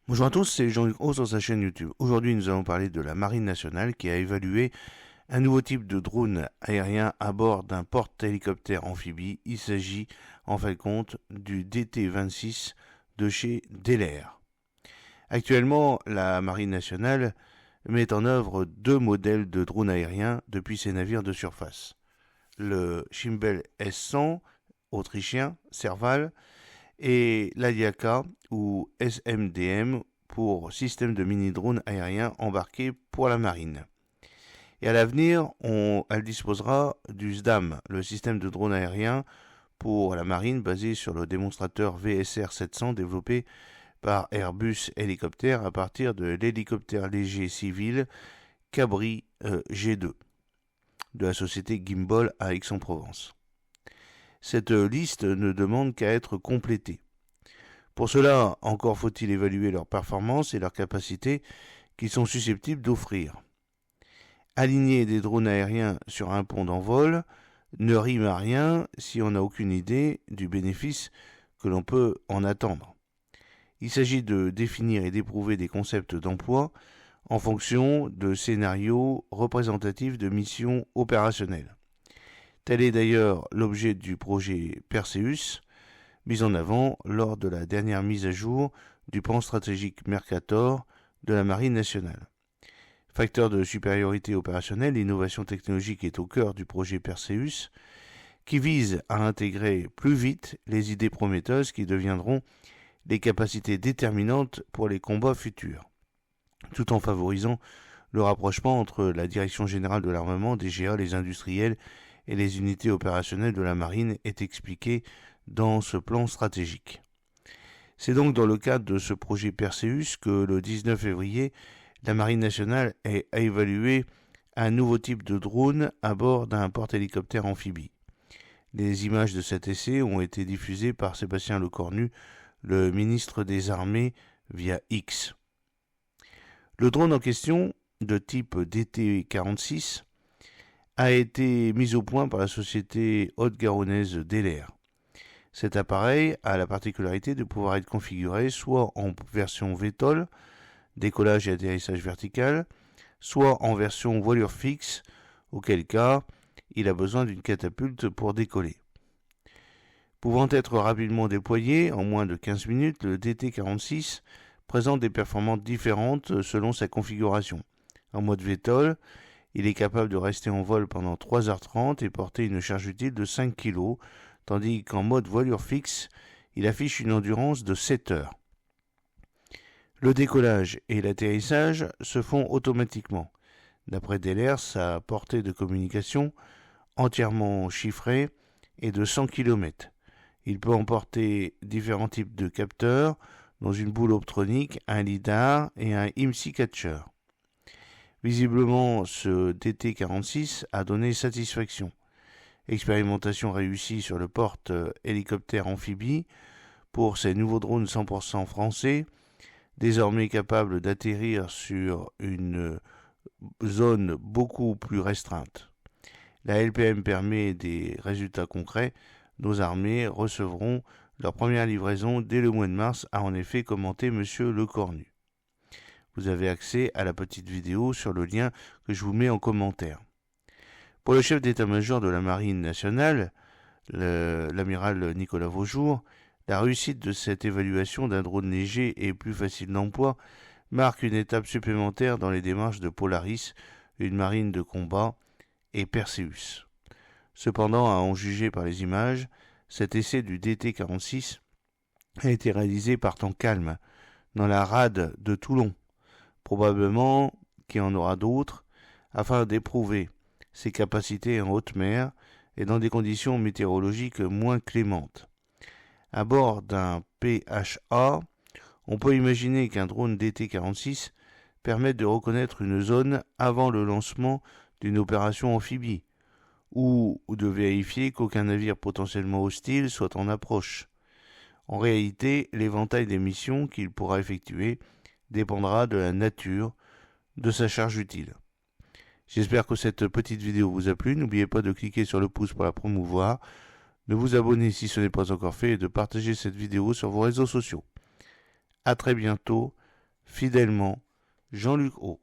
Bonjour à tous, c'est Jean-Luc Rose sur sa chaîne YouTube. Aujourd'hui, nous allons parler de la Marine nationale qui a évalué un nouveau type de drone aérien à bord d'un porte-hélicoptère amphibie. Il s'agit, en fin de compte, du DT-26 de chez Delair. Actuellement, la Marine nationale met en œuvre deux modèles de drones aériens depuis ses navires de surface. Le Schimbel S-100, autrichien, Serval, et l'Aliaka ou SMDM pour système de mini-drone aérien embarqué pour la marine. Et à l'avenir, elle disposera du SDAM, le système de drone aérien pour la marine basé sur le démonstrateur VSR 700 développé par Airbus Hélicoptère à partir de l'hélicoptère léger civil Cabri G2 de la société Gimbal à Aix-en-Provence. Cette liste ne demande qu'à être complétée. Pour cela, encore faut-il évaluer leurs performances et leurs capacités qu'ils sont susceptibles d'offrir. Aligner des drones aériens sur un pont d'envol ne rime à rien si on n'a aucune idée du bénéfice que l'on peut en attendre. Il s'agit de définir et d'éprouver des concepts d'emploi en fonction de scénarios représentatifs de missions opérationnelles. Tel est d'ailleurs l'objet du projet Perseus, mis en avant lors de la dernière mise à jour du plan stratégique Mercator de la Marine nationale. Facteur de supériorité opérationnelle, l'innovation technologique est au cœur du projet Perseus, qui vise à intégrer plus vite les idées prometteuses qui deviendront les capacités déterminantes pour les combats futurs, tout en favorisant le rapprochement entre la Direction générale de l'armement, DGA, les industriels et les unités opérationnelles de la marine est expliqué dans ce plan stratégique. C'est donc dans le cadre de ce projet Perseus que le 19 février, la Marine nationale a évalué un nouveau type de drone à bord d'un porte-hélicoptère amphibie. Les images de cet essai ont été diffusées par Sébastien Lecornu, le ministre des Armées, via X. Le drone en question, de type DT-46, a été mis au point par la société haute-garonnaise Delair. Cet appareil a la particularité de pouvoir être configuré soit en version VTOL, décollage et atterrissage vertical, soit en version voilure fixe, auquel cas il a besoin d'une catapulte pour décoller. Pouvant être rapidement déployé en moins de 15 minutes, le DT-46 présente des performances différentes selon sa configuration. En mode VTOL, il est capable de rester en vol pendant 3h30 et porter une charge utile de 5 kg, tandis qu'en mode voilure fixe, il affiche une endurance de 7 heures. Le décollage et l'atterrissage se font automatiquement. D'après Delair, sa portée de communication, entièrement chiffrée, est de 100 km. Il peut emporter différents types de capteurs, dont une boule optronique, un lidar et un IMSI catcher. Visiblement, ce DT-46 a donné satisfaction. Expérimentation réussie sur le porte-hélicoptère amphibie pour ces nouveaux drones 100% français, désormais capables d'atterrir sur une zone beaucoup plus restreinte. La LPM permet des résultats concrets. Nos armées recevront leur première livraison dès le mois de mars, a en effet commenté M. Lecornu. Vous avez accès à la petite vidéo sur le lien que je vous mets en commentaire. Pour le chef d'état-major de la Marine nationale, l'amiral Nicolas Vaujour, la réussite de cette évaluation d'un drone léger et plus facile d'emploi marque une étape supplémentaire dans les démarches de Polaris, une marine de combat, et Perseus. Cependant, à en juger par les images, cet essai du DT-46 a été réalisé par temps calme, dans la rade de Toulon. Probablement qu'il y en aura d'autres, afin d'éprouver ses capacités en haute mer et dans des conditions météorologiques moins clémentes. À bord d'un PHA, on peut imaginer qu'un drone DT-46 permette de reconnaître une zone avant le lancement d'une opération amphibie, ou de vérifier qu'aucun navire potentiellement hostile soit en approche. En réalité, l'éventail des missions qu'il pourra effectuer dépendra de la nature de sa charge utile. J'espère que cette petite vidéo vous a plu. N'oubliez pas de cliquer sur le pouce pour la promouvoir, de vous abonner si ce n'est pas encore fait et de partager cette vidéo sur vos réseaux sociaux. À très bientôt Fidèlement, Jean-Luc Haut.